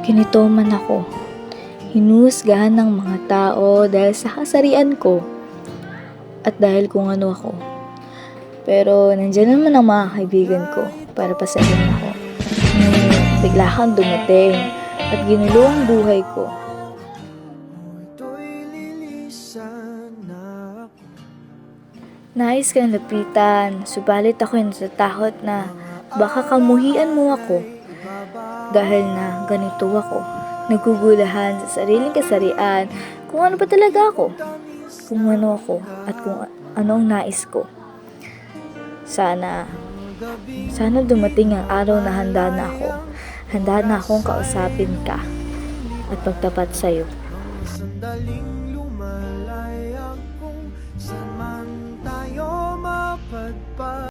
Ganito man ako, hinuhusgahan ng mga tao dahil sa kasarian ko at dahil kung ano ako. Pero nandiyan naman ang mga kaibigan ko para pasahin ako. Ngunit bigla kang dumating at ginulo ang buhay ko. Nais kang lapitan, subalit ako'y natatakot na baka kamuhian mo ako dahil na ganito ako. Nagugulahan sa sariling kasarian kung ano ba talaga ako, kung ano ako at kung ano ang nais ko. Sana dumating ang araw na handa na ako. Handa na akong kausapin ka at pagtapat sa'yo. Sandaling lumalayag kung saan man tayo mapadpad.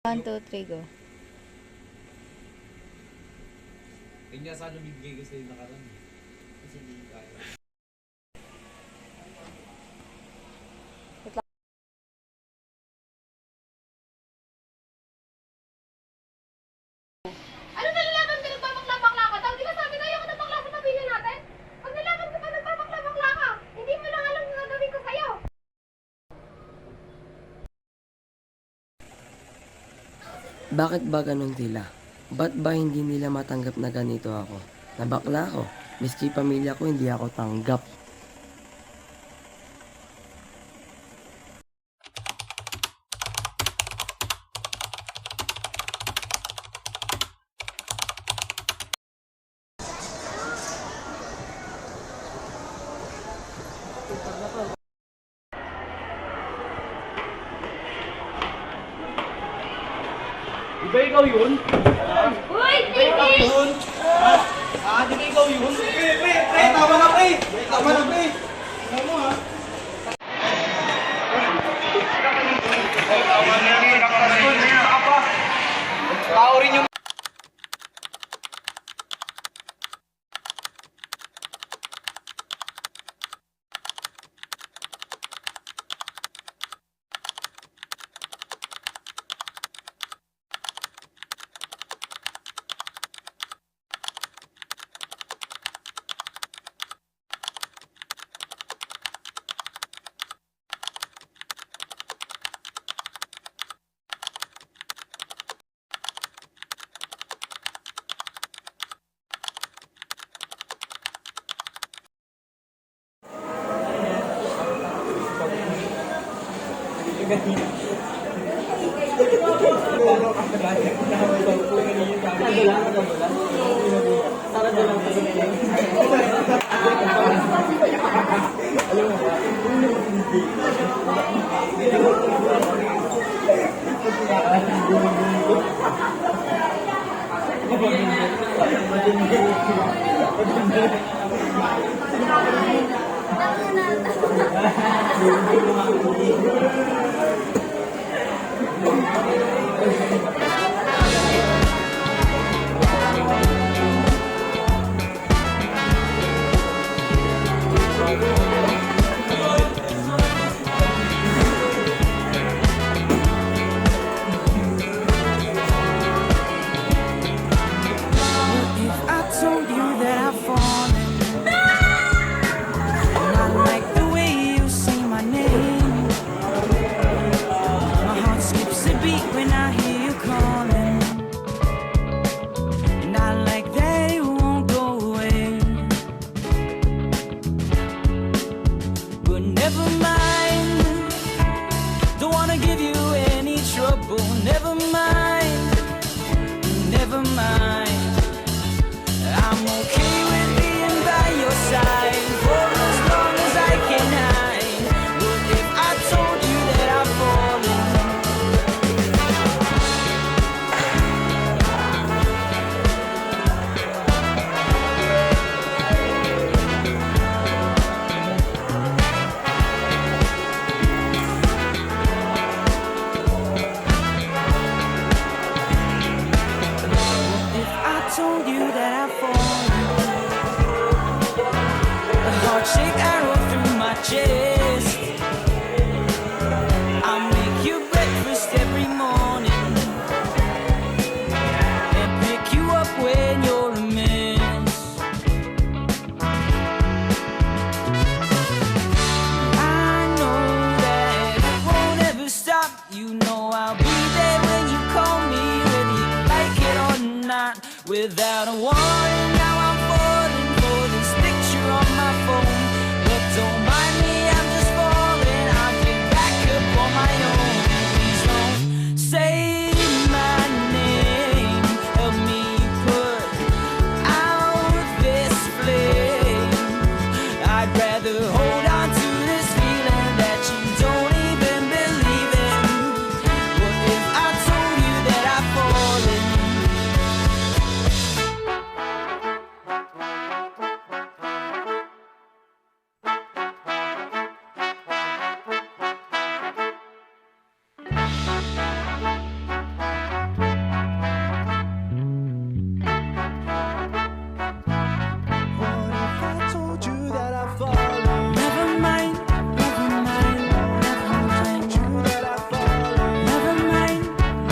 One, two, three, go. Kanya sana bibigay ko sa'yo nakaraan. Kasi hindi kaya. Ano nalalaman ka nagbabakla-bakla ka? Di ba sabi na ayoko na bakla sa pamilya natin? Pag nalaman ka pa nagbabakla-bakla ka, hindi mo lang alam yung gagawin ko sa'yo. Bakit ba ganun sila? Ba't ba hindi nila matanggap na ganito ako? Na bakla ako. Miski pamilya ko hindi ako tanggap. Di ba ikaw yun? Uy, Titi! Di ba ikaw yun? Pre, tama na pre! Tama na pre! Ano mo ha? Tao rin yung... If I told you that I've fallen, and I like the way you say my name, my heart skips a beat when I hear you calling, and I like that it won't go away. But never mind, don't wanna give you any trouble. Never mind, never mind. I'm okay with being by your side for as long as I can hide. What if I told you that I've fallen? If I told you that I've fallen, a heart-shaped arrow through my chest. I make you breakfast every morning and pick you up when you're a mess. I know that it won't ever stop. You know I'll be there when you call me, whether you like it or not. Without a warning, now I'm falling for this picture on my phone. But don't mind me, I'm just falling. I'll get back up on my own. Please don't say my name. Help me put out this flame. I'd rather hold on to this feeling that you don't even believe in. What if I told you that I've fallen? What if I told you that I've fallen? Never mind, never mind, never mind. You that I've fallen. Never mind,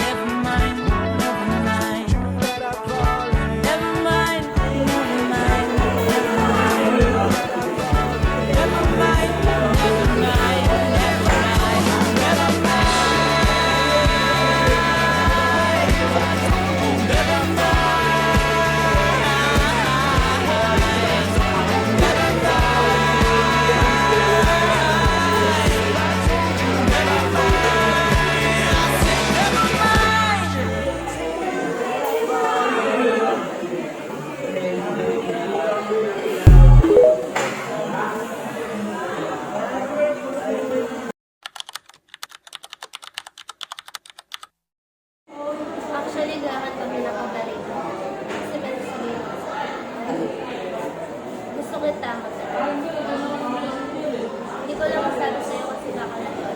never mind, never mind. You that I've fallen. Never mind, never mind, never mind. Never mind, never mind, never mind. Never mind. Actually, lahat kami nakabarito. Kasi meron sabihin ko sa'yo. Gusto kita magsabi. Hindi ko lang masabi sa'yo kasi baka nalito.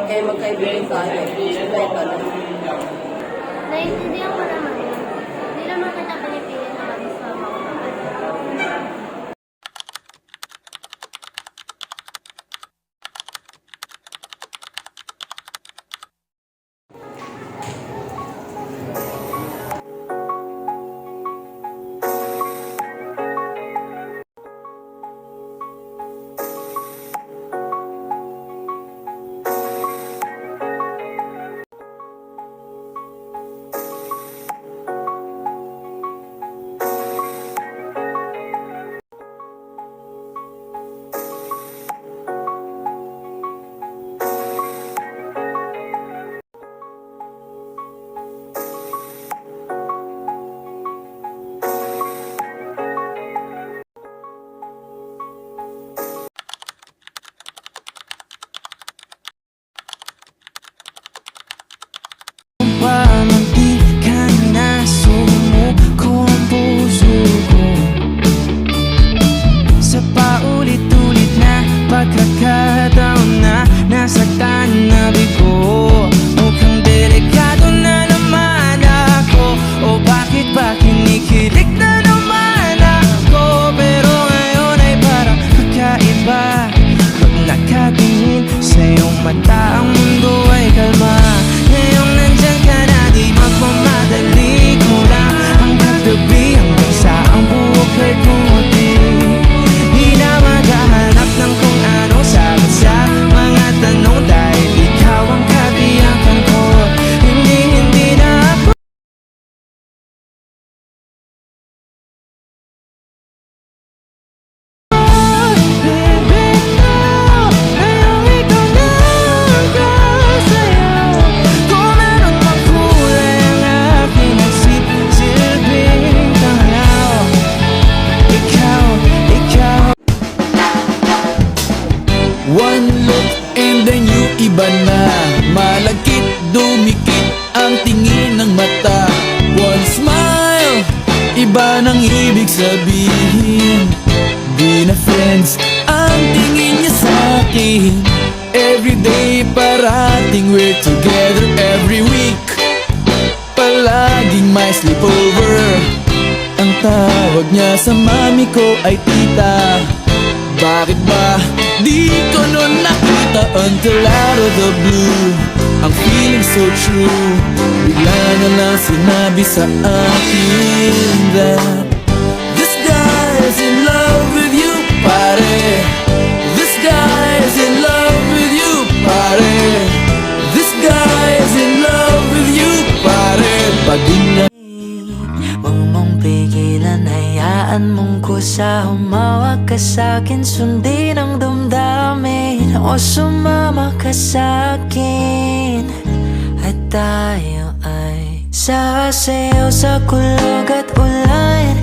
Kayo magkaibigan tayo. Sabay pala. Naiintindihan ko naman yun. Hindi naman kita pinipilit na mag-isama ko naman. ang tingin ng mata. One smile, iba nang ibig sabihin. Di na friends ang tingin niya sa'kin. Everyday parating we're together. Every week palaging may sleepover. Ang tawag niya sa mami ko ay tita. Bakit ba di ko nun nakita until out of the blue? Ang feeling so true, bigla na lang sinabi sa akin that this guy's in love with you, pare. This guy's in love with you, pare. This guy's in love with you, pare. Pag Huwag mong pigilan, hayaan mong kusa. Humawak ka sa'kin, sundin ang damdamin. O sumama ka sa'kin, at tayo ay sasayaw sa kulog at ulan.